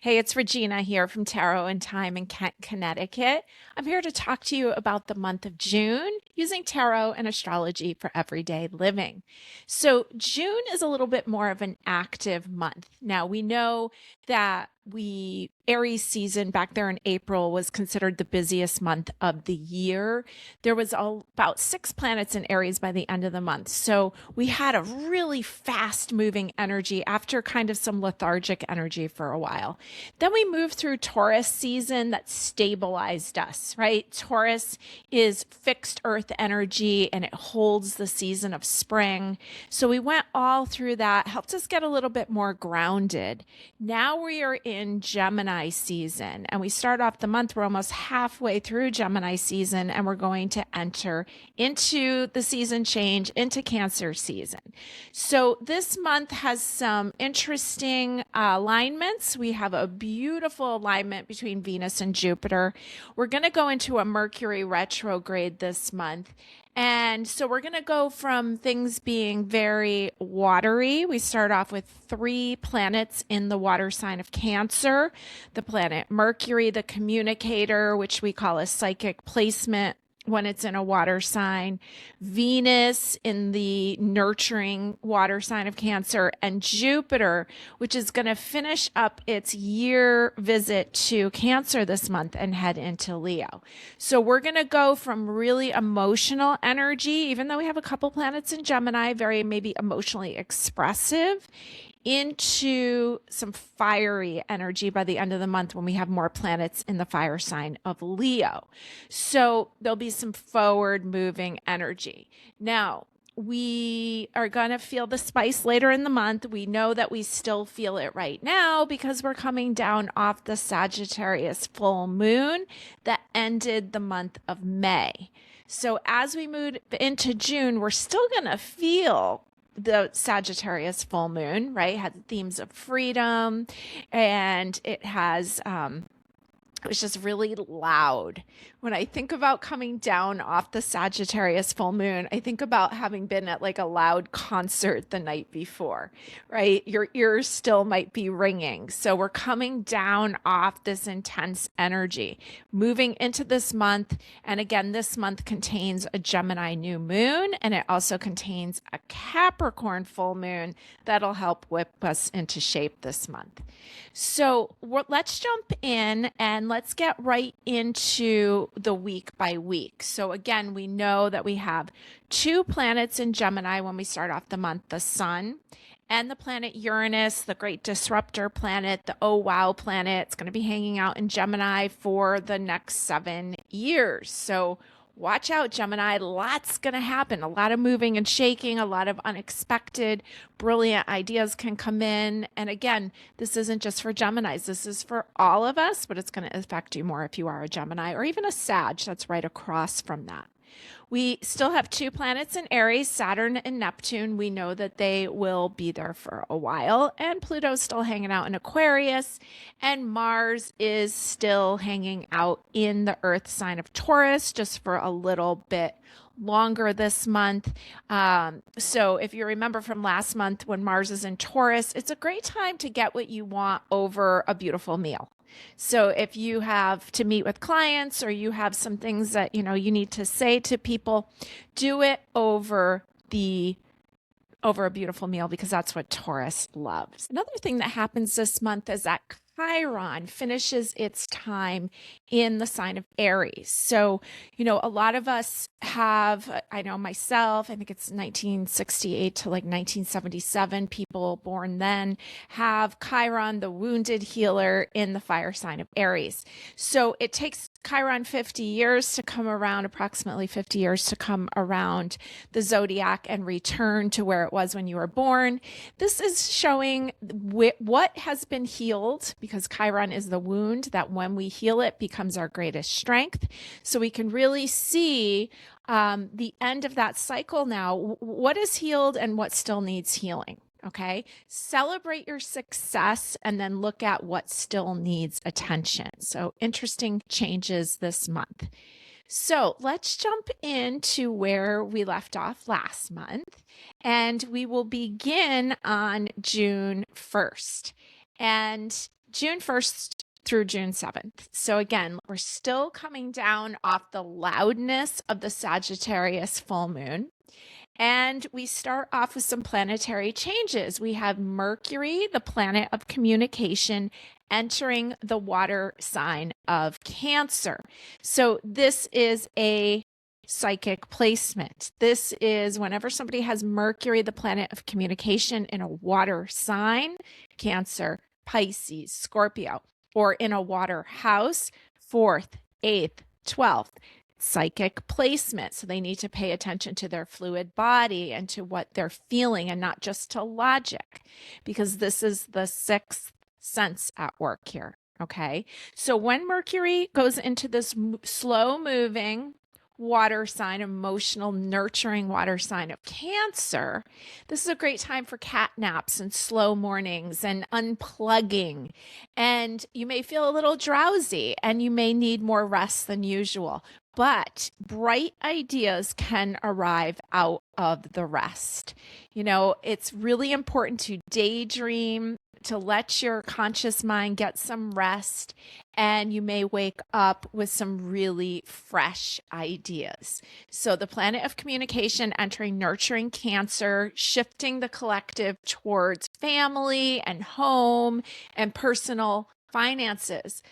Hey, it's Regina here from Tarot and Time in Kent, Connecticut. I'm here to talk to you about the month of June using tarot and astrology for everyday living. So, June is a little bit more of an active month. Now, we know that Aries season back there in April was considered the busiest month of the year. There was about 6 planets in Aries by the end of the month. So we had a really fast moving energy after kind of some lethargic energy for a while. Then we moved through Taurus season that stabilized us, right? Taurus is fixed earth energy and it holds the season of spring. So we went all through that, helped us get a little bit more grounded. Now we are in Gemini season and we start off the month, we're almost halfway through Gemini season and we're going to enter into the season change into Cancer season. So this month has some interesting alignments. We have a beautiful alignment between Venus and Jupiter. We're going to go into a Mercury retrograde this month. And so we're going to go from things being very watery. We start off with 3 planets in the water sign of Cancer. The planet Mercury, the communicator, which we call a psychic placement when it's in a water sign, Venus in the nurturing water sign of Cancer, and Jupiter, which is going to finish up its year visit to Cancer this month and head into Leo. So we're going to go from really emotional energy, even though we have a couple planets in Gemini, very maybe emotionally expressive, into some fiery energy by the end of the month when we have more planets in the fire sign of Leo. So there'll be some forward moving energy. Now, we are going to feel the spice later in the month. We know that we still feel it right now because we're coming down off the Sagittarius full moon that ended the month of May. So as we move into June, we're still going to feel the Sagittarius full moon, right? It had themes of freedom and it was just really loud. When I think about coming down off the Sagittarius full moon, I think about having been at like a loud concert the night before, right? Your ears still might be ringing. So we're coming down off this intense energy, moving into this month. And again, this month contains a Gemini new moon, and it also contains a Capricorn full moon that'll help whip us into shape this month. So let's jump in and let's get right into the week by week. So again, we know that we have 2 planets in Gemini when we start off the month, the sun and the planet Uranus, the great disruptor planet, the oh wow planet. It's going to be hanging out in Gemini for the next 7 years. So watch out, Gemini. Lots going to happen. A lot of moving and shaking, a lot of unexpected, brilliant ideas can come in. And again, this isn't just for Geminis. This is for all of us, but it's going to affect you more if you are a Gemini or even a Sag. That's right across from that. We still have 2 planets in Aries, Saturn and Neptune. We know that they will be there for a while, and Pluto's still hanging out in Aquarius, and Mars is still hanging out in the Earth sign of Taurus just for a little bit longer this month. So if you remember from last month when Mars is in Taurus, it's a great time to get what you want over a beautiful meal. So if you have to meet with clients or you have some things that you need to say to people, do it over a beautiful meal because that's what Taurus loves. Another thing that happens this month is that Chiron finishes its time in the sign of Aries. So, a lot of us have, I know myself, I think it's 1968 to like 1977, people born then have Chiron, the wounded healer, in the fire sign of Aries. So it takes Chiron 50 years to come around, approximately 50 years to come around the zodiac and return to where it was when you were born. This is showing what has been healed, because Chiron is the wound that when we heal it becomes our greatest strength. So we can really see the end of that cycle now, what is healed and what still needs healing. Okay. Celebrate your success and then look at what still needs attention. So interesting changes this month. So let's jump into where we left off last month, and we will begin on June 1st. And June 1st through June 7th. So again, we're still coming down off the loudness of the Sagittarius full moon. And we start off with some planetary changes. We have Mercury, the planet of communication, entering the water sign of Cancer. So this is a psychic placement. This is whenever somebody has Mercury, the planet of communication, in a water sign, Cancer, Pisces, Scorpio, or in a water house, 4th, 8th, 12th. Psychic placement. So they need to pay attention to their fluid body and to what they're feeling and not just to logic, because this is the sixth sense at work here. Okay. So when Mercury goes into this slow moving water sign, emotional, nurturing water sign of Cancer, this is a great time for cat naps and slow mornings and unplugging. And you may feel a little drowsy and you may need more rest than usual. But bright ideas can arrive out of the rest. You know, it's really important to daydream, to let your conscious mind get some rest, and you may wake up with some really fresh ideas. So the planet of communication entering nurturing Cancer, shifting the collective towards family and home and personal finances.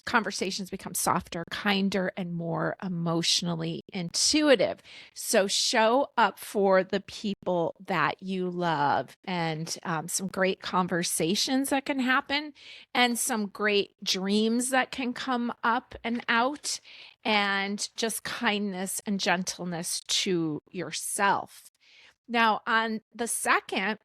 Conversations become softer, kinder, and more emotionally intuitive. So show up for the people that you love, and some great conversations that can happen, and some great dreams that can come up and out, and just kindness and gentleness to yourself. Now, on the 2nd,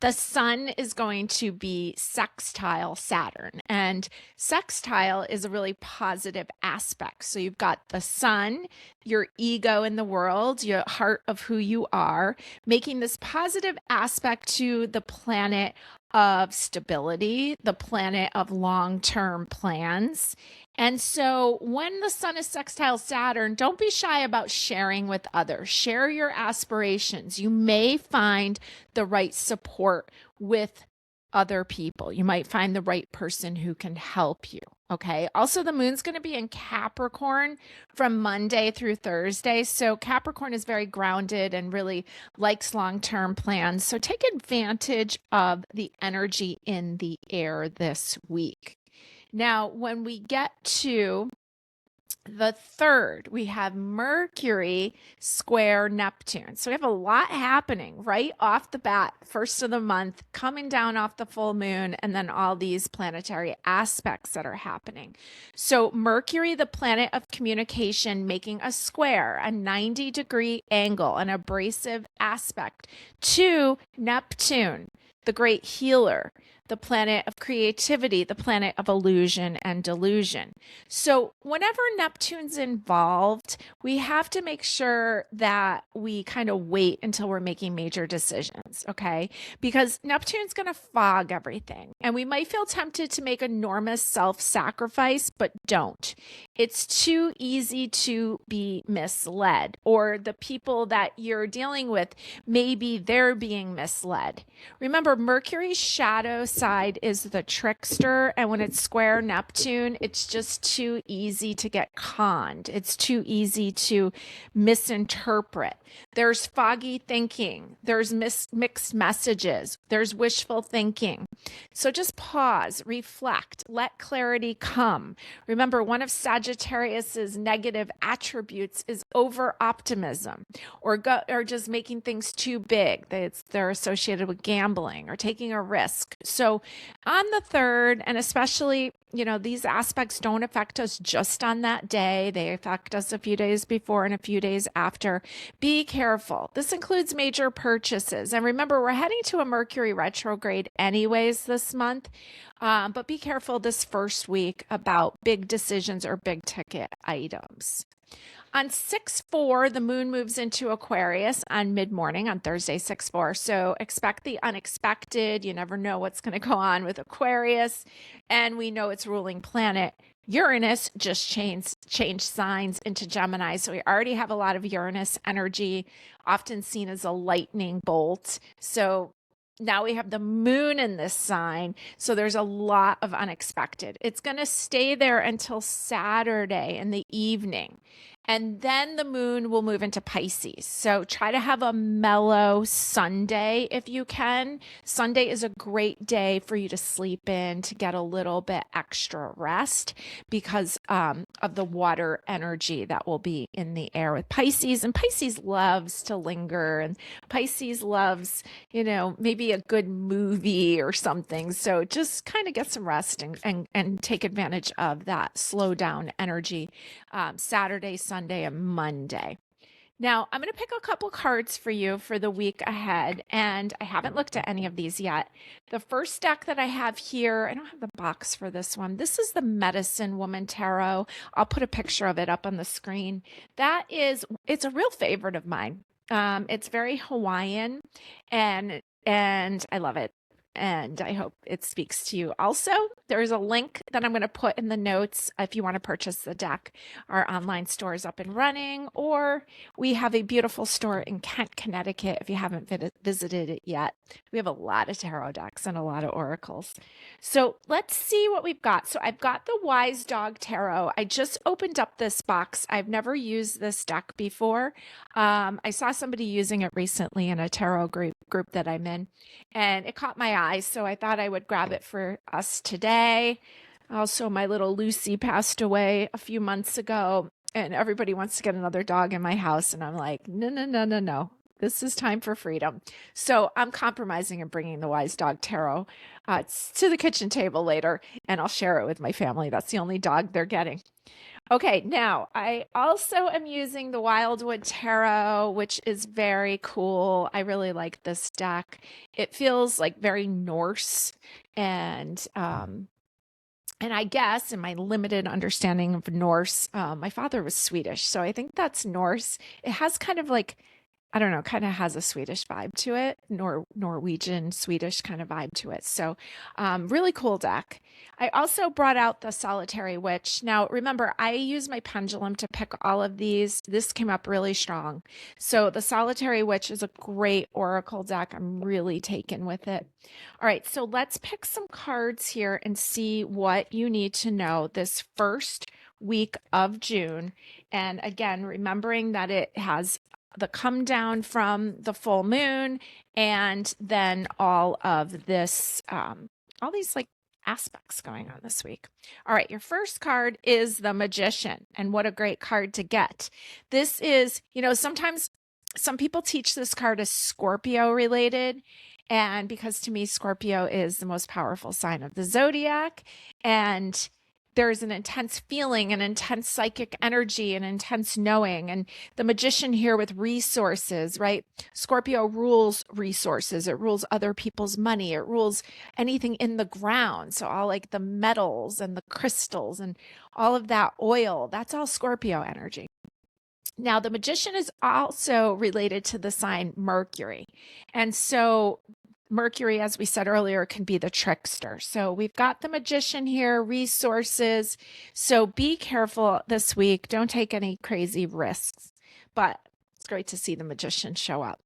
the sun is going to be sextile Saturn, and sextile is a really positive aspect. So you've got the sun, your ego in the world, your heart of who you are, making this positive aspect to the planet of stability, the planet of long-term plans. And so when the sun is sextile Saturn, don't be shy about sharing with others. Share your aspirations. You may find the right support with other people. You might find the right person who can help you. Okay. Also, the moon's going to be in Capricorn from Monday through Thursday. So Capricorn is very grounded and really likes long-term plans. So take advantage of the energy in the air this week. Now, when we get to the 3rd, we have Mercury square Neptune. So we have a lot happening right off the bat, first of the month, coming down off the full moon, and then all these planetary aspects that are happening. So Mercury, the planet of communication, making a square, a 90-degree angle, an abrasive aspect to Neptune, the great healer, the planet of creativity, the planet of illusion and delusion. So whenever Neptune's involved, we have to make sure that we kind of wait until we're making major decisions, okay? Because Neptune's going to fog everything, and we might feel tempted to make enormous self-sacrifice, but don't. It's too easy to be misled, or the people that you're dealing with, maybe they're being misled. Remember, Mercury's shadow side is the trickster, and when it's square Neptune, it's just too easy to get conned. It's too easy to misinterpret. There's foggy thinking. There's mixed messages. There's wishful thinking. So just pause, reflect, let clarity come. Remember, one of Sagittarius's negative attributes is over optimism, or just making things too big. They're associated with gambling or taking a risk. So on the 3rd, and especially, these aspects don't affect us just on that day. They affect us a few days before and a few days after. Be careful. This includes major purchases. And remember, we're heading to a Mercury retrograde anyways this month. But be careful this first week about big decisions or big ticket items. On 6/4, the moon moves into Aquarius on mid-morning on Thursday, 6/4. So expect the unexpected. You never know what's going to go on with Aquarius. And we know its ruling planet, Uranus, just changed signs into Gemini. So we already have a lot of Uranus energy, often seen as a lightning bolt. So Now we have the moon in this sign, so there's a lot of unexpected. It's going to stay there until Saturday in the evening. And then the moon will move into Pisces. So try to have a mellow Sunday if you can. Sunday is a great day for you to sleep in, to get a little bit extra rest because of the water energy that will be in the air with Pisces. And Pisces loves to linger, and Pisces loves, maybe a good movie or something. So just kind of get some rest and take advantage of that slow down energy Saturday, Sunday, and Monday. Now, I'm going to pick a couple cards for you for the week ahead, and I haven't looked at any of these yet. The first deck that I have here, I don't have the box for this one. This is the Medicine Woman Tarot. I'll put a picture of it up on the screen. It's a real favorite of mine. It's very Hawaiian, and I love it. And I hope it speaks to you. Also, there's a link that I'm going to put in the notes if you want to purchase the deck. Our online store is up and running, or we have a beautiful store in Kent, Connecticut if you haven't visited it yet. We have a lot of tarot decks and a lot of oracles. So let's see what we've got. So I've got the Wise Dog Tarot. I just opened up this box. I've never used this deck before. I saw somebody using it recently in a tarot group that I'm in, and it caught my eye, so I thought I would grab it for us today. Also, my little Lucy passed away a few months ago, and everybody wants to get another dog in my house, and I'm like, no. This is time for freedom. So I'm compromising and bringing the Wise Dog Tarot to the kitchen table later, and I'll share it with my family. That's the only dog they're getting. Okay, now I also am using the Wildwood Tarot, which is very cool. I really like this deck. It feels like very Norse, and I guess in my limited understanding of Norse, my father was Swedish, so I think that's Norse. It has kind of like, I don't know, kind of has a Swedish vibe to it, Norwegian, Swedish kind of vibe to it. So really cool deck. I also brought out the Solitary Witch. Now, remember, I use my pendulum to pick all of these. This came up really strong. So the Solitary Witch is a great oracle deck. I'm really taken with it. All right, so let's pick some cards here and see what you need to know this first week of June. And again, remembering that it has the come down from the full moon, and then all of this, all these like aspects going on this week. All right, your first card is the Magician, and what a great card to get. This is, sometimes some people teach this card as Scorpio related, and because to me, Scorpio is the most powerful sign of the zodiac, and there's an intense feeling, an intense psychic energy, an intense knowing. And the Magician here with resources, right? Scorpio rules resources. It rules other people's money. It rules anything in the ground. So all like the metals and the crystals and all of that oil, that's all Scorpio energy. Now, the Magician is also related to the sign Mercury. And so Mercury, as we said earlier, can be the trickster. So we've got the Magician here, resources. So be careful this week. Don't take any crazy risks. But it's great to see the Magician show up.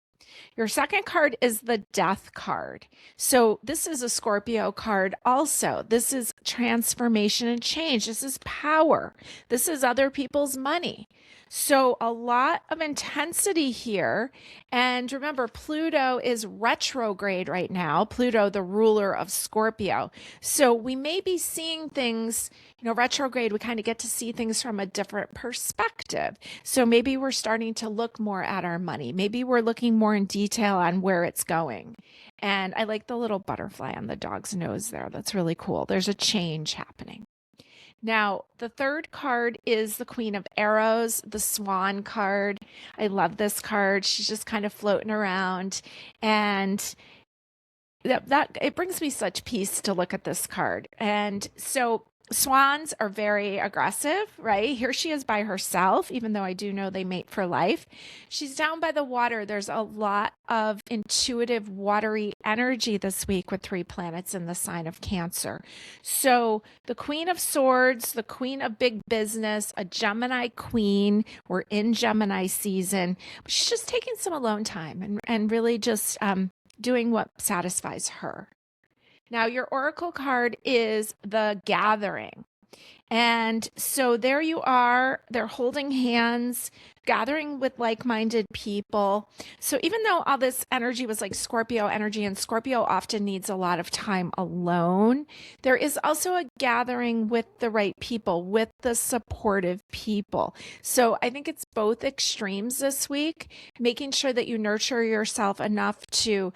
Your second card is the Death card. So this is a Scorpio card also. This is transformation and change. This is power. This is other people's money. So a lot of intensity here. And remember, Pluto is retrograde right now. Pluto, the ruler of Scorpio. So we may be seeing things, retrograde, we kind of get to see things from a different perspective. So maybe we're starting to look more at our money. Maybe we're looking more in detail on where it's going. And I like the little butterfly on the dog's nose there. That's really cool. There's a change happening. Now, the third card is the Queen of Arrows, the Swan card. I love this card. She's just kind of floating around, and that it brings me such peace to look at this card. And so swans are very aggressive, right? Here she is by herself, even though I do know they mate for life. She's down by the water. There's a lot of intuitive, watery energy this week with 3 planets in the sign of Cancer. So the Queen of Swords, the Queen of Big Business, a Gemini queen. We're in Gemini season. But she's just taking some alone time and really just doing what satisfies her. Now, your oracle card is the Gathering. And so there you are. They're holding hands, gathering with like-minded people. So even though all this energy was like Scorpio energy, and Scorpio often needs a lot of time alone, there is also a gathering with the right people, with the supportive people. So I think it's both extremes this week, making sure that you nurture yourself enough to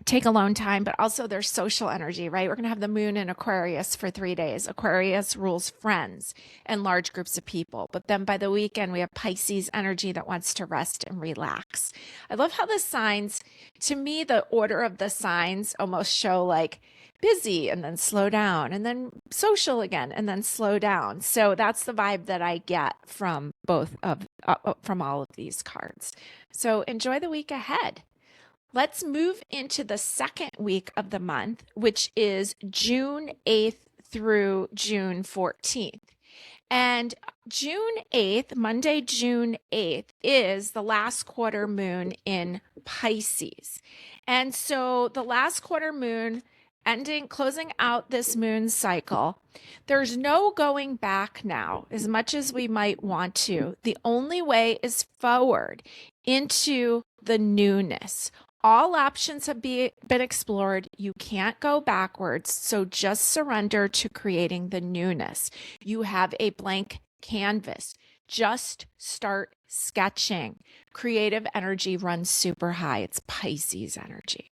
take alone time, but also there's social energy, right? We're going to have the moon in Aquarius for 3 days. Aquarius rules friends and large groups of people. But then by the weekend, we have Pisces energy that wants to rest and relax. I love how the signs, to me, the order of the signs almost show like busy and then slow down and then social again and then slow down. So that's the vibe that I get from from all of these cards. So enjoy the week ahead. Let's move into the second week of the month, which is June 8th through June 14th. And June 8th, Monday, June 8th, is the last quarter moon in Pisces. And so the last quarter moon closing out this moon cycle, there's no going back now as much as we might want to. The only way is forward into the newness. All options have been explored. You can't go backwards. So just surrender to creating the newness. You have a blank canvas. Just start sketching. Creative energy runs super high. It's Pisces energy.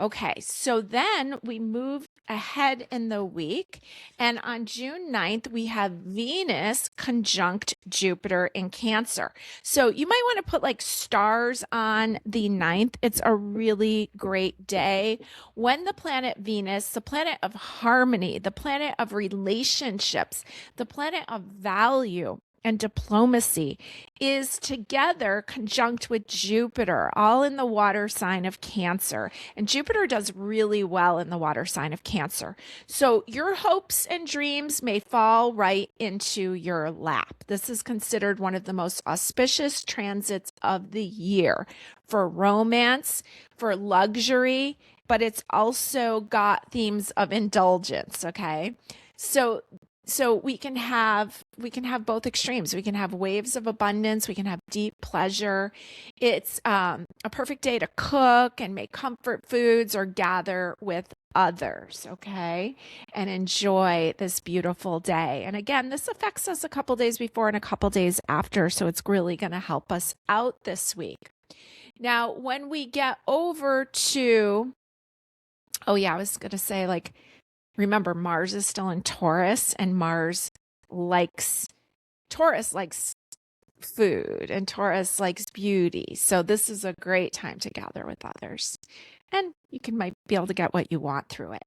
Okay, so then we move ahead in the week, and on June 9th, we have Venus conjunct Jupiter in Cancer. So you might want to put like stars on the 9th. It's a really great day when the planet Venus, the planet of harmony, the planet of relationships, the planet of value and diplomacy, is together conjunct with Jupiter, all in the water sign of Cancer. And Jupiter does really well in the water sign of Cancer. So your hopes and dreams may fall right into your lap. This is considered one of the most auspicious transits of the year for romance, for luxury, but it's also got themes of indulgence, okay? So we can have both extremes. We can have waves of abundance. We can have deep pleasure. It's a perfect day to cook and make comfort foods or gather with others, okay? And enjoy this beautiful day. And again, this affects us a couple days before and a couple days after, so it's really going to help us out this week. Now, when we get over to, I was going to say, like, remember, Mars is still in Taurus, and Taurus likes food, and Taurus likes beauty. So this is a great time to gather with others, and you might be able to get what you want through it.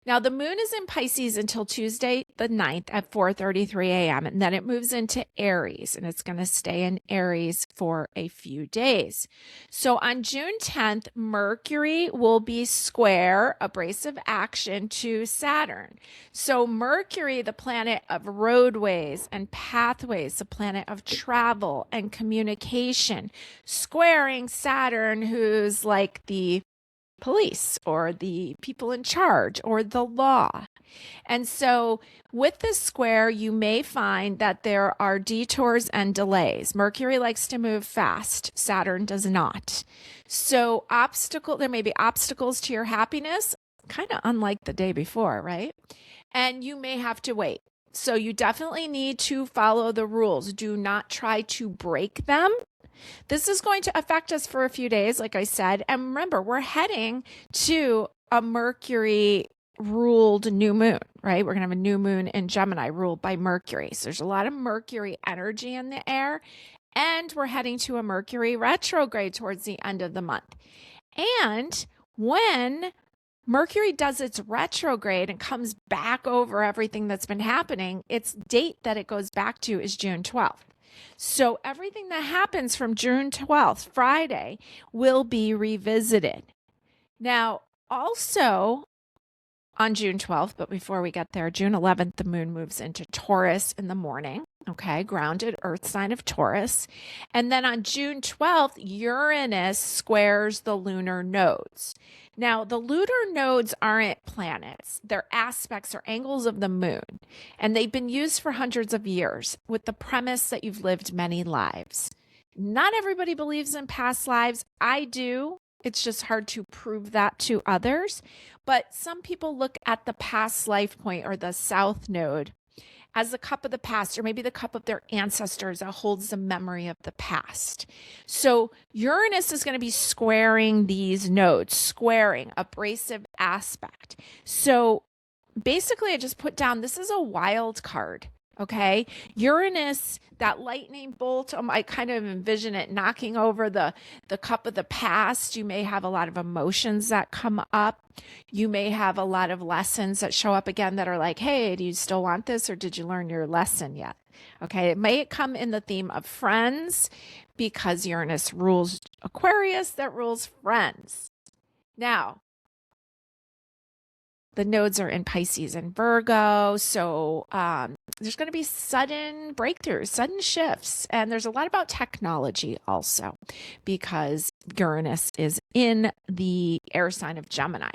Now, the moon is in Pisces until Tuesday the 9th at 4:33 a.m., and then it moves into Aries, and it's going to stay in Aries for a few days. So on June 10th, Mercury will be square, abrasive action to Saturn. So Mercury, the planet of roadways and pathways, the planet of travel and communication, squaring Saturn, who's like the police or the people in charge or the law. And so with this square, you may find that there are detours and delays. Mercury likes to move fast. Saturn does not. So there may be obstacles to your happiness, kind of unlike the day before, right? And you may have to wait. So you definitely need to follow the rules. Do not try to break them. This is going to affect us for a few days, like I said. And remember, we're heading to a Mercury ruled new moon, right? We're going to have a new moon in Gemini ruled by Mercury. So there's a lot of Mercury energy in the air. And we're heading to a Mercury retrograde towards the end of the month. And when Mercury does its retrograde and comes back over everything that's been happening, its date that it goes back to is June 12th. So everything that happens from June 12th, Friday, will be revisited. Now, also on June 12th, but before we get there, June 11th, the moon moves into Taurus in the morning. Okay, grounded earth sign of Taurus. And then on June 12th, Uranus squares the lunar nodes. Now, the lunar nodes aren't planets, they're aspects or angles of the moon. And they've been used for hundreds of years with the premise that you've lived many lives. Not everybody believes in past lives. I do. It's just hard to prove that to others. But some people look at the past life point or the south node as the cup of the past, or maybe the cup of their ancestors that holds the memory of the past. So Uranus is going to be squaring these nodes, squaring, abrasive aspect. So basically, I just put down, this is a wild card. Okay. Uranus, that lightning bolt, I kind of envision it knocking over the cup of the past. You may have a lot of emotions that come up. You may have a lot of lessons that show up again that are like, hey, do you still want this, or did you learn your lesson yet? Okay. It may come in the theme of friends because Uranus rules Aquarius, that rules friends. Now, the nodes are in Pisces and Virgo. So there's going to be sudden breakthroughs, sudden shifts. And there's a lot about technology also because Uranus is in the air sign of Gemini.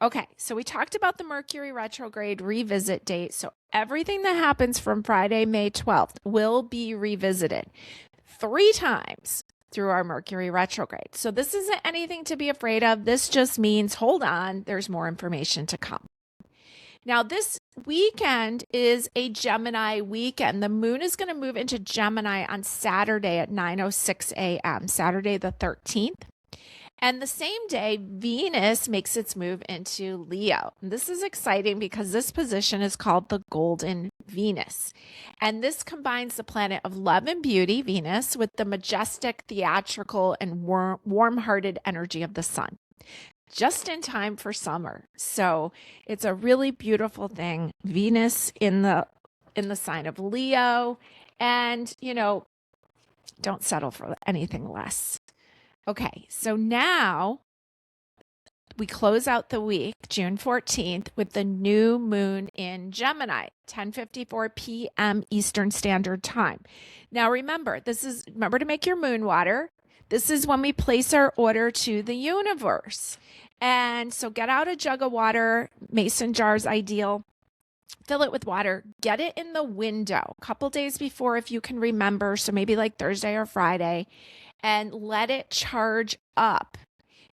Okay, so we talked about the Mercury retrograde revisit date. So everything that happens from Friday, May 12th will be revisited 3 times through our Mercury retrograde. So this isn't anything to be afraid of. This just means, hold on, there's more information to come. Now, this weekend is a Gemini weekend. The moon is going to move into Gemini on Saturday at 9:06 a.m., Saturday the 13th. And the same day, Venus makes its move into Leo. And this is exciting because this position is called the Golden Venus. And this combines the planet of love and beauty, Venus, with the majestic, theatrical, and warm-hearted energy of the sun. Just in time for summer. So it's a really beautiful thing. Venus in the sign of Leo. And, don't settle for anything less. Okay, so now we close out the week, June 14th, with the new moon in Gemini, 10:54 p.m. Eastern Standard Time. Now remember to make your moon water. This is when we place our order to the universe. And so get out a jug of water, mason jars ideal. Fill it with water, get it in the window a couple days before if you can remember, so maybe like Thursday or Friday, and let it charge up.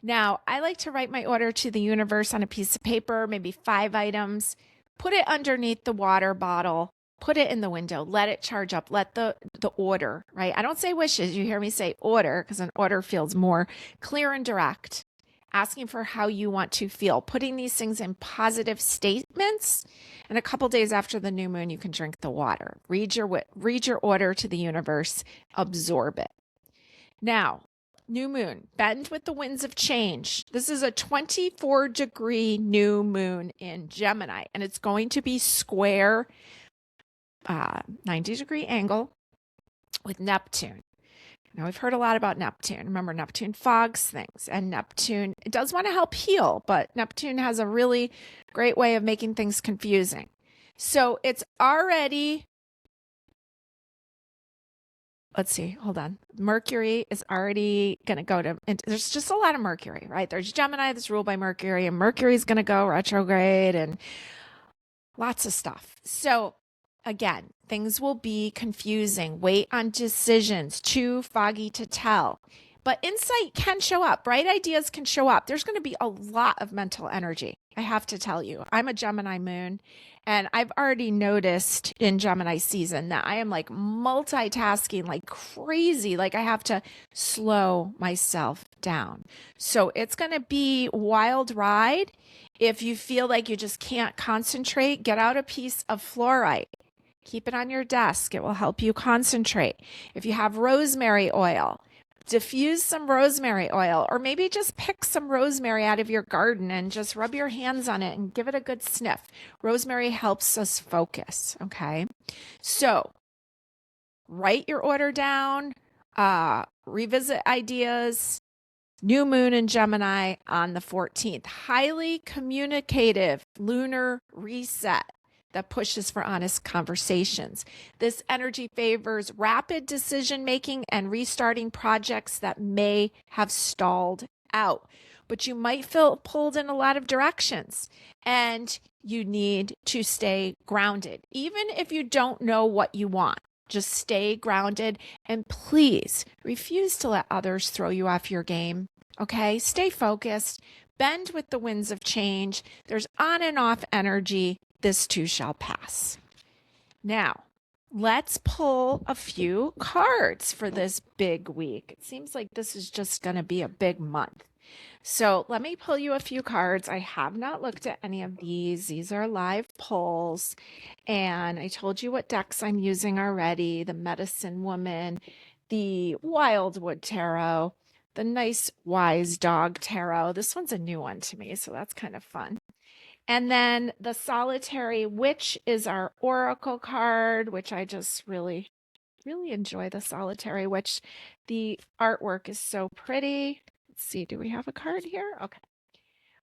Now, I like to write my order to the universe on a piece of paper, maybe 5 items, put it underneath the water bottle, put it in the window, let it charge up, let the order, right? I don't say wishes, you hear me say order, because an order feels more clear and direct. Asking for how you want to feel, putting these things in positive statements. And a couple days after the new moon, you can drink the water. Read your order to the universe, absorb it. Now, new moon, bend with the winds of change. This is a 24-degree new moon in Gemini, and it's going to be square 90-degree angle with Neptune. Now, we've heard a lot about Neptune. Remember, Neptune fogs things, and Neptune, it does want to help heal, but Neptune has a really great way of making things confusing. So it's already, let's see, hold on. Mercury is already going to go to, and there's just a lot of Mercury, right? There's Gemini that's ruled by Mercury, and Mercury is going to go retrograde and lots of stuff. So again, things will be confusing. Wait on decisions, too foggy to tell. But insight can show up. Bright ideas can show up. There's going to be a lot of mental energy. I have to tell you, I'm a Gemini moon, and I've already noticed in Gemini season that I am like multitasking like crazy. Like I have to slow myself down. So it's going to be a wild ride. If you feel like you just can't concentrate, get out a piece of fluorite. Keep it on your desk. It will help you concentrate. If you have rosemary oil, diffuse some rosemary oil, or maybe just pick some rosemary out of your garden and just rub your hands on it and give it a good sniff. Rosemary helps us focus, okay? So write your order down, revisit ideas. New moon in Gemini on the 14th. Highly communicative lunar reset. that pushes for honest conversations. This energy favors rapid decision making and restarting projects that may have stalled out. But you might feel pulled in a lot of directions, and you need to stay grounded. Even if you don't know what you want, just stay grounded, and please refuse to let others throw you off your game. Okay? Stay focused, bend with the winds of change. There's on and off energy. This too shall pass. Now, let's pull a few cards for this big week. It seems like this is just going to be a big month. So let me pull you a few cards. I have not looked at any of these. These are live pulls. And I told you what decks I'm using already. The Medicine Woman, the Wildwood Tarot, the Nice Wise Dog Tarot. This one's a new one to me, so that's kind of fun. And then the Solitary Witch is our oracle card, which I just really enjoy the Solitary Witch. The artwork is so pretty. Let's see, do we have a card here? Okay.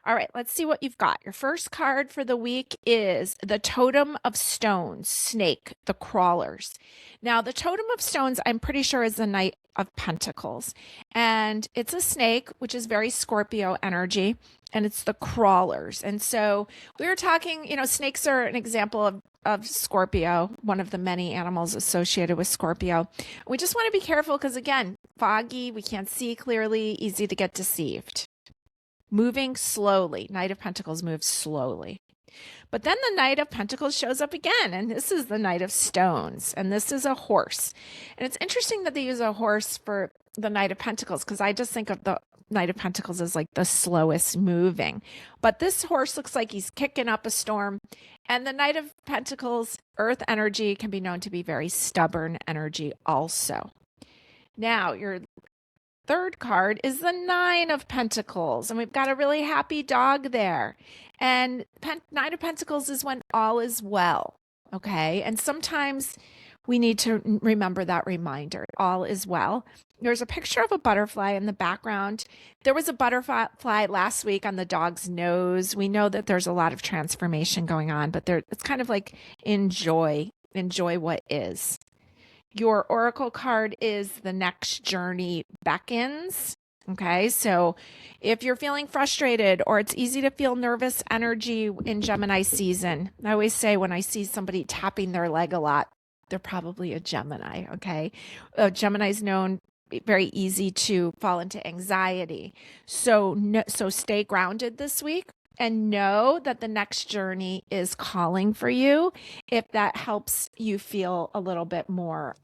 All right, let's see what you've got. Your first card for the week is the Totem of Stones, Snake, the Crawlers. Now, the Totem of Stones, I'm pretty sure is the Knight of Pentacles. And it's a snake, which is very Scorpio energy, and it's the crawlers. And so we were talking, snakes are an example of Scorpio, one of the many animals associated with Scorpio. We just want to be careful because, again, foggy, we can't see clearly, easy to get deceived. Moving slowly. Knight of Pentacles moves slowly. But then the Knight of Pentacles shows up again, and this is the Knight of Stones, and this is a horse. And it's interesting that they use a horse for the Knight of Pentacles, because I just think of the Knight of Pentacles as like the slowest moving. But this horse looks like he's kicking up a storm. And the Knight of Pentacles, earth energy, can be known to be very stubborn energy also. Now, your third card is the Nine of Pentacles, and we've got a really happy dog there. And Nine of Pentacles is when all is well, okay? And sometimes we need to remember that reminder, all is well. There's a picture of a butterfly in the background. There was a butterfly last week on the dog's nose. We know that there's a lot of transformation going on, but it's kind of like enjoy what is. Your oracle card is the Next Journey Beckons. Okay, so if you're feeling frustrated or it's easy to feel nervous energy in Gemini season, I always say when I see somebody tapping their leg a lot, they're probably a Gemini, okay? Gemini is known very easy to fall into anxiety. So stay grounded this week and know that the next journey is calling for you if that helps you feel a little bit more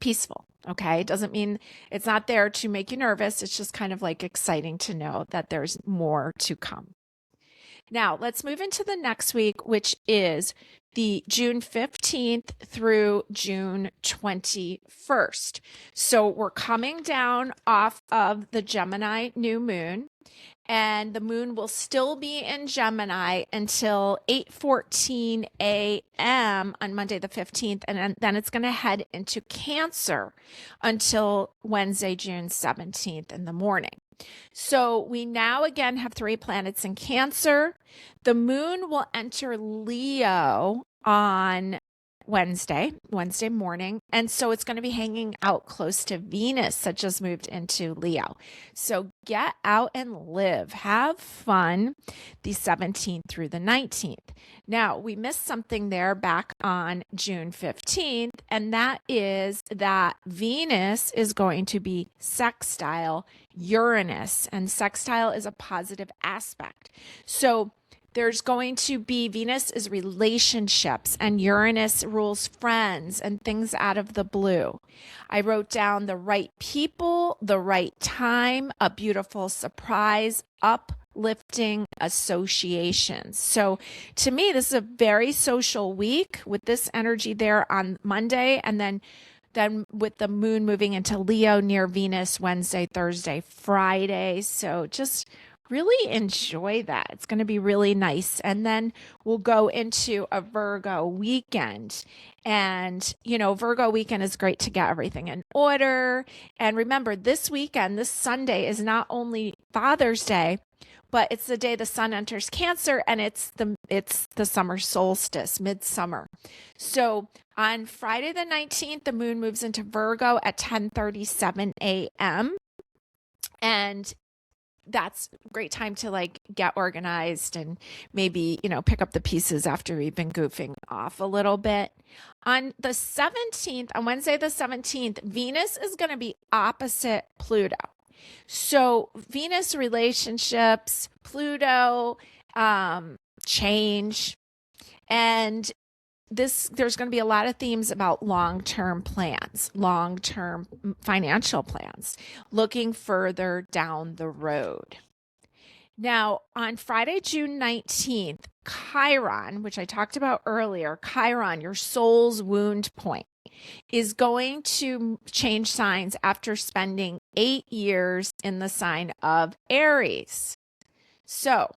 peaceful. Okay. It doesn't mean it's not there to make you nervous. It's just kind of like exciting to know that there's more to come. Now let's move into the next week, which is the June 15th through June 21st. So we're coming down off of the Gemini new moon, and the moon will still be in Gemini until 8:14 a.m. on Monday the 15th, and then it's going to head into Cancer until Wednesday, June 17th in the morning. So we now again have 3 planets in Cancer. The moon will enter Leo on Wednesday morning. And so it's going to be hanging out close to Venus that just moved into Leo. So get out and live, have fun the 17th through the 19th. Now, we missed something there back on June 15th, and that is that Venus is going to be sextile Uranus, and sextile is a positive aspect. So there's going to be, Venus is relationships, and Uranus rules friends and things out of the blue. I wrote down the right people, the right time, a beautiful surprise, uplifting associations. So to me, this is a very social week with this energy there on Monday, and then with the moon moving into Leo near Venus Wednesday, Thursday, Friday. So just really enjoy that. It's going to be really nice. And then we'll go into a Virgo weekend. And, Virgo weekend is great to get everything in order. And remember, this weekend, this Sunday, is not only Father's Day, but it's the day the sun enters Cancer, and it's the summer solstice, midsummer. So on Friday the 19th, the moon moves into Virgo at 10:37 a.m. and that's a great time to like get organized and maybe, pick up the pieces after we've been goofing off a little bit. On the 17th, on Wednesday the 17th, Venus is going to be opposite Pluto. So Venus relationships, Pluto, change, and there's going to be a lot of themes about long-term plans, long-term financial plans, looking further down the road. Now, on Friday, June 19th, Chiron, which I talked about earlier, Chiron, your soul's wound point, is going to change signs after spending 8 years in the sign of Aries. So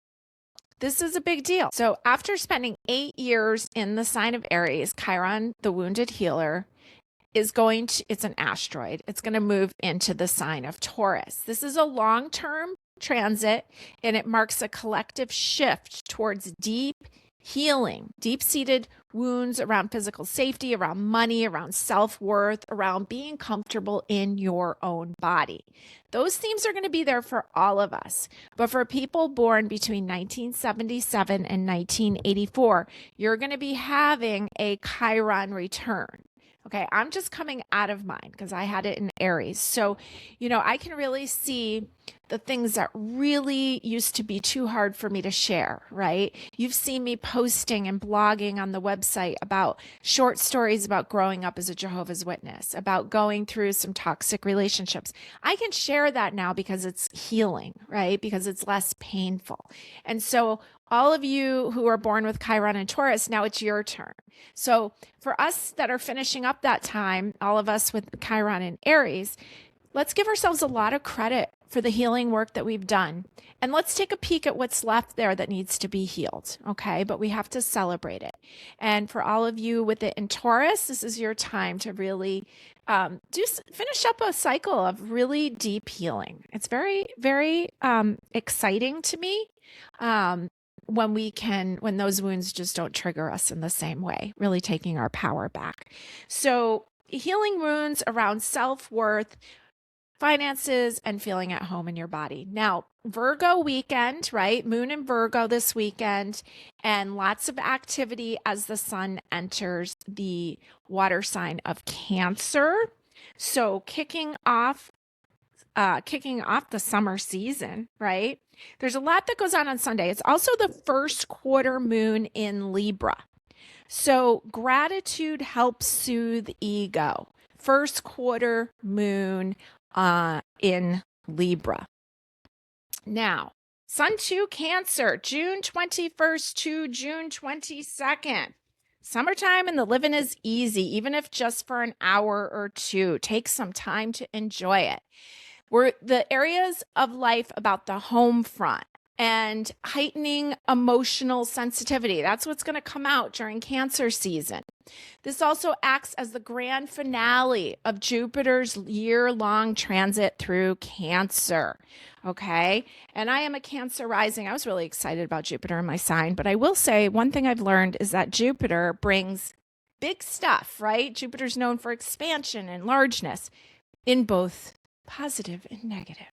this is a big deal. So after spending 8 years in the sign of Aries, Chiron, the wounded healer, it's an asteroid. It's going to move into the sign of Taurus. This is a long-term transit, and it marks a collective shift towards deep healing, deep-seated wounds around physical safety, around money, around self-worth, around being comfortable in your own body. Those themes are going to be there for all of us. But for people born between 1977 and 1984, you're going to be having a Chiron return. Okay, I'm just coming out of mine because I had it in Aries. So, I can really see the things that really used to be too hard for me to share, right? You've seen me posting and blogging on the website about short stories about growing up as a Jehovah's Witness, about going through some toxic relationships. I can share that now because it's healing, right? Because it's less painful. And so all of you who are born with Chiron and Taurus, now it's your turn. So for us that are finishing up that time, all of us with Chiron and Aries, let's give ourselves a lot of credit for the healing work that we've done. And let's take a peek at what's left there that needs to be healed, okay? But we have to celebrate it. And for all of you with it in Taurus, this is your time to really finish up a cycle of really deep healing. It's very, very exciting to me when those wounds just don't trigger us in the same way, really taking our power back. So healing wounds around self-worth, finances, and feeling at home in your body. Now, Virgo weekend, right? Moon in Virgo this weekend, and lots of activity as the sun enters the water sign of Cancer. So kicking off the summer season, right? There's a lot that goes on Sunday. It's also the first quarter moon in Libra. So gratitude helps soothe ego. First quarter moon in Libra. Now, Sun 2 Cancer, June 21st to June 22nd. Summertime and the living is easy, even if just for an hour or two. Take some time to enjoy it. We're the areas of life about the home front and heightening emotional sensitivity. That's what's going to come out during Cancer season. This also acts as the grand finale of Jupiter's year-long transit through Cancer. Okay. And I am a Cancer rising. I was really excited about Jupiter in my sign, but I will say one thing I've learned is that Jupiter brings big stuff, right? Jupiter's known for expansion and largeness in both positive and negative.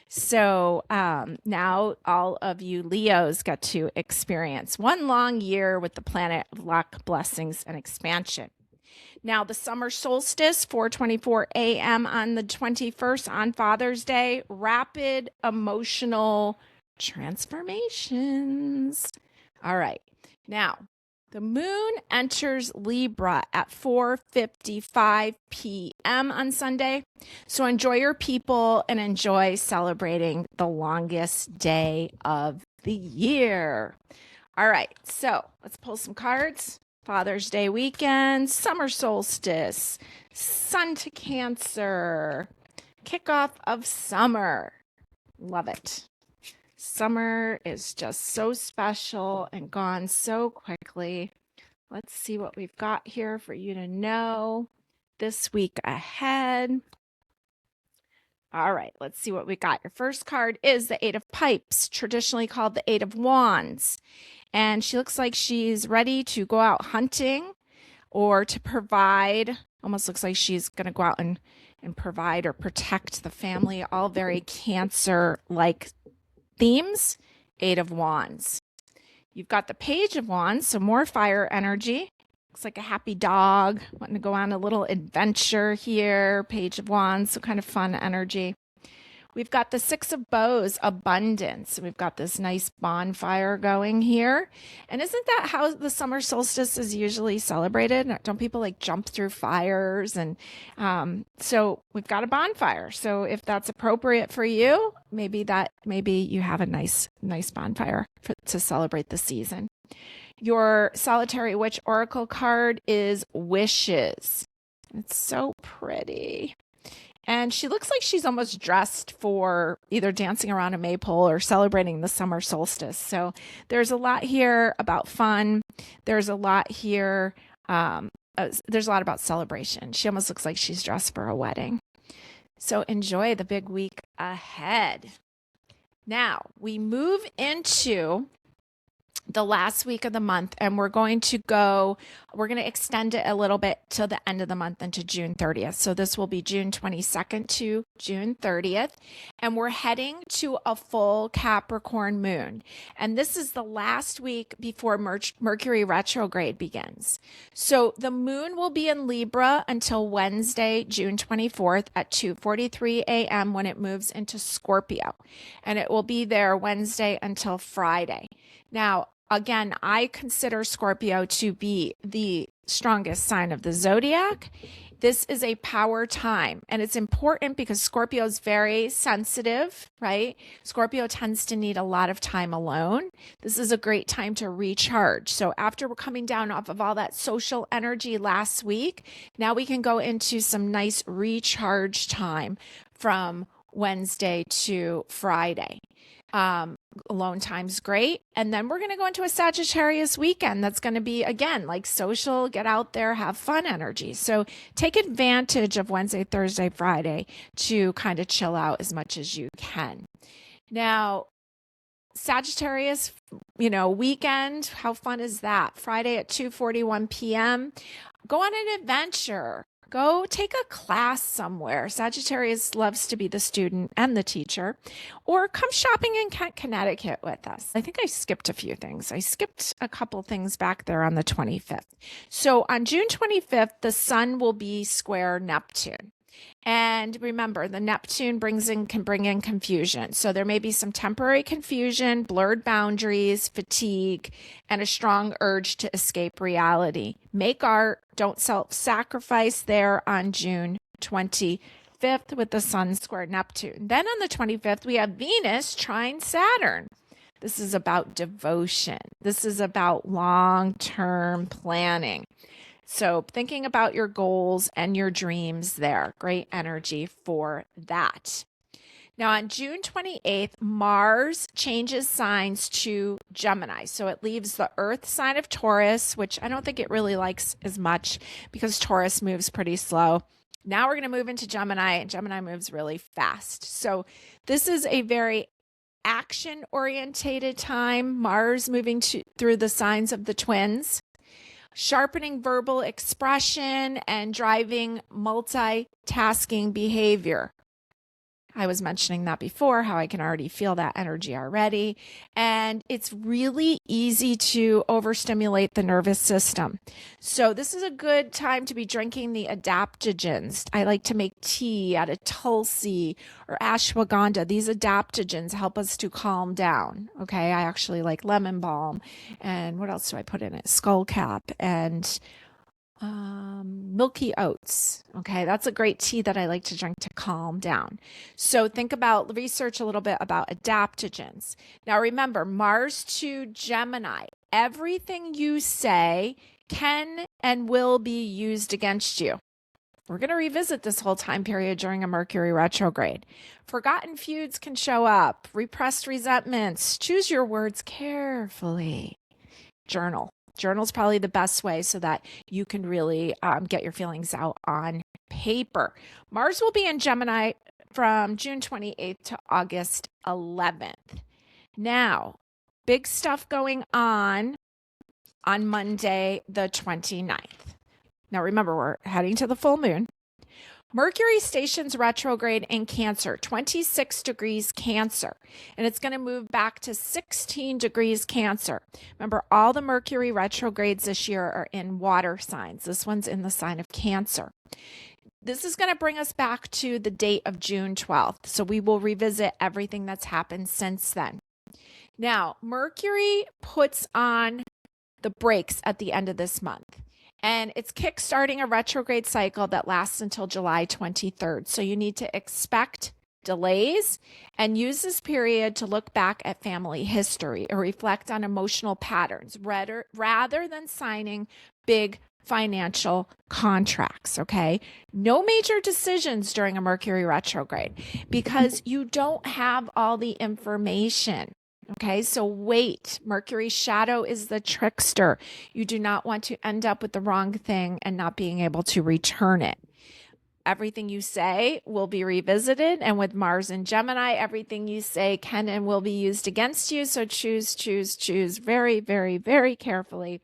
So now all of you Leos get to experience one long year with the planet of luck, blessings, and expansion. Now the summer solstice, 4:24 a.m. on the 21st on Father's Day, rapid emotional transformations. All right. Now, the moon enters Libra at 4:55 p.m. on Sunday. So enjoy your people and enjoy celebrating the longest day of the year. All right, so let's pull some cards. Father's Day weekend, summer solstice, Sun to Cancer, kickoff of summer. Love it. Summer is just so special and gone so quickly. Let's see what we've got here for you to know this week ahead. All right, let's see what we got. Your first card is the Eight of Pipes, traditionally called the Eight of Wands. And she looks like she's ready to go out hunting or to provide. Almost looks like she's going to go out and provide or protect the family. All very Cancer-like themes. Eight of Wands. You've got the Page of Wands, so more fire energy. Looks like a happy dog wanting to go on a little adventure here. Page of Wands, so kind of fun energy. We've got the Six of Bows, abundance. We've got this nice bonfire going here. And isn't that how the summer solstice is usually celebrated? Don't people like jump through fires? And so we've got a bonfire. So if that's appropriate for you, maybe you have a nice bonfire to celebrate the season. Your Solitary Witch Oracle card is Wishes. It's so pretty. And she looks like she's almost dressed for either dancing around a maypole or celebrating the summer solstice. So there's a lot here about fun. There's a lot here. There's a lot about celebration. She almost looks like she's dressed for a wedding. So enjoy the big week ahead. Now we move into the last week of the month, and we're going to extend it a little bit till the end of the month into June 30th. So this will be June 22nd to June 30th, and we're heading to a full Capricorn moon. And this is the last week before Mercury retrograde begins. So the moon will be in Libra until Wednesday, June 24th at 2:43 a.m. when it moves into Scorpio, and it will be there Wednesday until Friday. Now, again, I consider Scorpio to be the strongest sign of the zodiac. This is a power time, and it's important because Scorpio is very sensitive, right? Scorpio tends to need a lot of time alone. This is a great time to recharge. So after we're coming down off of all that social energy last week, now we can go into some nice recharge time from Wednesday to Friday. Alone time's great. And then we're going to go into a Sagittarius weekend. That's going to be, again, like social, get out there, have fun energy. So take advantage of Wednesday, Thursday, Friday to kind of chill out as much as you can. Now, Sagittarius, weekend, how fun is that? Friday at 2:41 p.m. Go on an adventure. Go take a class somewhere. Sagittarius loves to be the student and the teacher. Or come shopping in Connecticut with us. I think I skipped a few things. I skipped a couple things back there on the 25th. So on June 25th, the sun will be square Neptune. And remember, the Neptune can bring in confusion. So there may be some temporary confusion, blurred boundaries, fatigue, and a strong urge to escape reality. Make art, don't self-sacrifice there on June 25th with the sun square Neptune. Then on the 25th, we have Venus trine Saturn. This is about devotion. This is about long-term planning. So thinking about your goals and your dreams there, great energy for that. Now on June 28th, Mars changes signs to Gemini. So it leaves the Earth sign of Taurus, which I don't think it really likes as much because Taurus moves pretty slow. Now we're going to move into Gemini, and Gemini moves really fast. So this is a very action-orientated time. Mars moving through the signs of the twins. Sharpening verbal expression and driving multitasking behavior. I was mentioning that before, how I can already feel that energy already. And it's really easy to overstimulate the nervous system. So this is a good time to be drinking the adaptogens. I like to make tea out of tulsi or ashwagandha. These adaptogens help us to calm down. Okay, I actually like lemon balm. And what else do I put in it? Skullcap and milky oats. Okay, that's a great tea that I like to drink to calm down. So research a little bit about adaptogens. Now remember, Mars to Gemini. Everything you say can and will be used against you. We're going to revisit this whole time period during a Mercury retrograde. Forgotten feuds can show up, repressed resentments. Choose your words carefully. Journal. Journal's probably the best way so that you can really get your feelings out on paper. Mars will be in Gemini from June 28th to August 11th. Now, big stuff going on Monday, the 29th. Now, remember, we're heading to the full moon. Mercury stations retrograde in Cancer, 26 degrees Cancer, and it's going to move back to 16 degrees Cancer. Remember, all the Mercury retrogrades this year are in water signs. This one's in the sign of Cancer. This is going to bring us back to the date of June 12th, so we will revisit everything that's happened since then. Now, Mercury puts on the brakes at the end of this month. And it's kickstarting a retrograde cycle that lasts until July 23rd. So you need to expect delays and use this period to look back at family history or reflect on emotional patterns rather than signing big financial contracts, okay? No major decisions during a Mercury retrograde because you don't have all the information. Okay, so wait. Mercury's shadow is the trickster. You do not want to end up with the wrong thing and not being able to return it. Everything you say will be revisited. And with Mars and Gemini, everything you say can and will be used against you. So choose very, very, very carefully.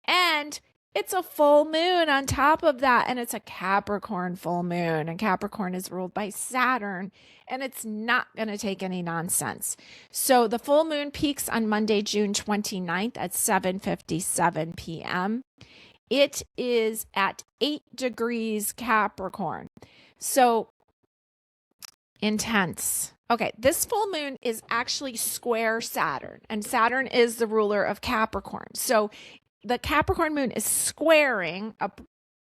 And it's a full moon on top of that. And it's a Capricorn full moon. And Capricorn is ruled by Saturn. And it's not going to take any nonsense. So the full moon peaks on Monday, June 29th at 7:57 p.m. It is at 8 degrees Capricorn. So intense. Okay, this full moon is actually square Saturn. And Saturn is the ruler of Capricorn. So the Capricorn moon is squaring a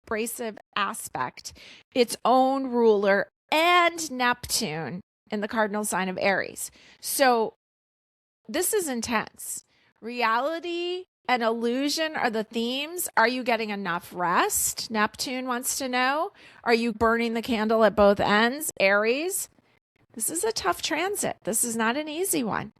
abrasive aspect, its own ruler, and Neptune in the cardinal sign of Aries. So this is intense. Reality and illusion are the themes. Are you getting enough rest? Neptune wants to know. Are you burning the candle at both ends? Aries. This is a tough transit. This is not an easy one.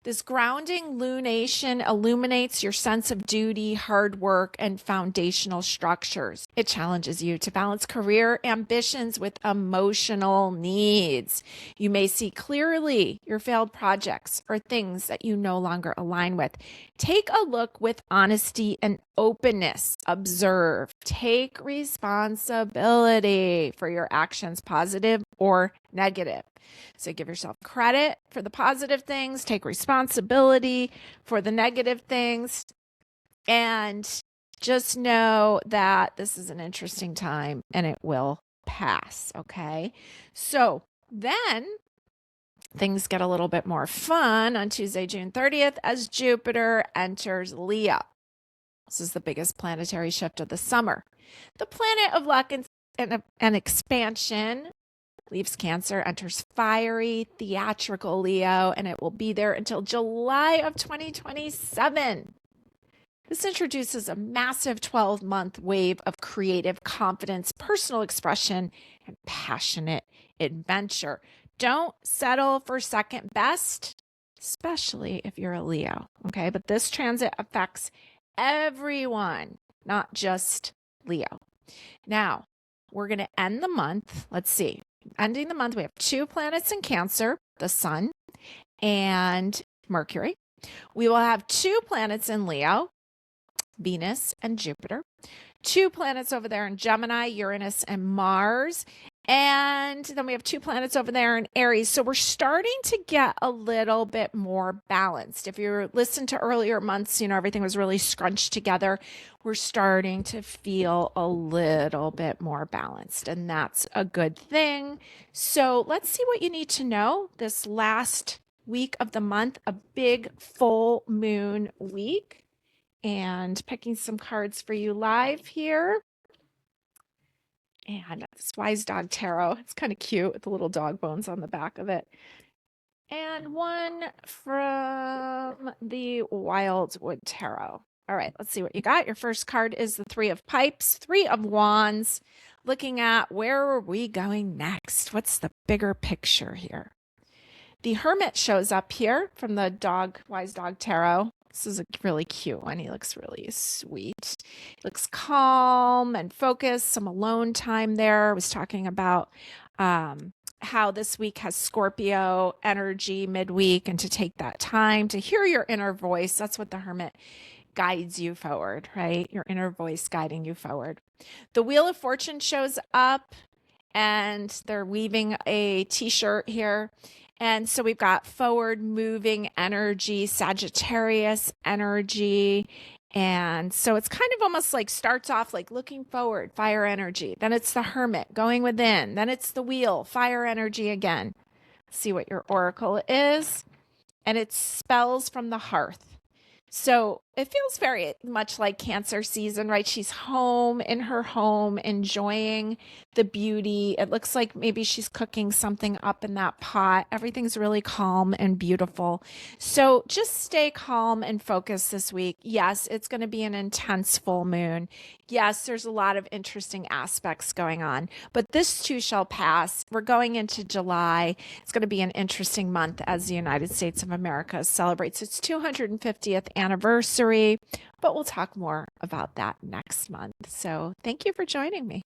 This grounding lunation illuminates your sense of duty, hard work, and foundational structures. It challenges you to balance career ambitions with emotional needs. You may see clearly your failed projects or things that you no longer align with. Take a look with honesty and openness. Observe. Take responsibility for your actions, positive or negative. So give yourself credit for the positive things, take responsibility for the negative things, and just know that this is an interesting time and it will pass, okay? So then things get a little bit more fun on Tuesday, June 30th, as Jupiter enters Leo. This is the biggest planetary shift of the summer. The planet of luck and expansion leaves Cancer, enters fiery, theatrical Leo, and it will be there until July of 2027. This introduces a massive 12-month wave of creative confidence, personal expression, and passionate adventure. Don't settle for second best, especially if you're a Leo, okay? But this transit affects everyone, not just Leo. Now, we're going to end the month. Let's see. Ending the month, we have 2 planets in Cancer, the Sun and Mercury. We will have 2 planets in Leo, Venus and Jupiter. 2 planets over there in Gemini, Uranus and Mars. And then we have 2 planets over there in Aries. So we're starting to get a little bit more balanced. If you listen to earlier months, everything was really scrunched together. We're starting to feel a little bit more balanced, and that's a good thing. So let's see what you need to know this last week of the month, a big full moon week. And picking some cards for you live here. And this Wise Dog Tarot. It's kind of cute with the little dog bones on the back of it. And one from the Wildwood Tarot. All right, let's see what you got. Your first card is the 3 of Pipes, 3 of Wands. Looking at where are we going next? What's the bigger picture here? The Hermit shows up here from the Wise Dog Tarot. This is a really cute one. He looks really sweet. He looks calm and focused. Some alone time there. I was talking about how this week has Scorpio energy midweek and to take that time to hear your inner voice. That's what the Hermit guides you forward, right? Your inner voice guiding you forward. The Wheel of Fortune shows up and they're weaving a t-shirt here. And so we've got forward moving energy, Sagittarius energy. And so it's kind of almost like starts off like looking forward, fire energy. Then it's the Hermit going within. Then it's the Wheel, fire energy again. See what your oracle is. And it's spells from the hearth. So it feels very much like Cancer season, right? She's home in her home, enjoying the beauty. It looks like maybe she's cooking something up in that pot. Everything's really calm and beautiful. So just stay calm and focused this week. Yes, it's going to be an intense full moon. Yes, there's a lot of interesting aspects going on, but this too shall pass. We're going into July. It's going to be an interesting month as the United States of America celebrates its 250th anniversary, but we'll talk more about that next month. So thank you for joining me.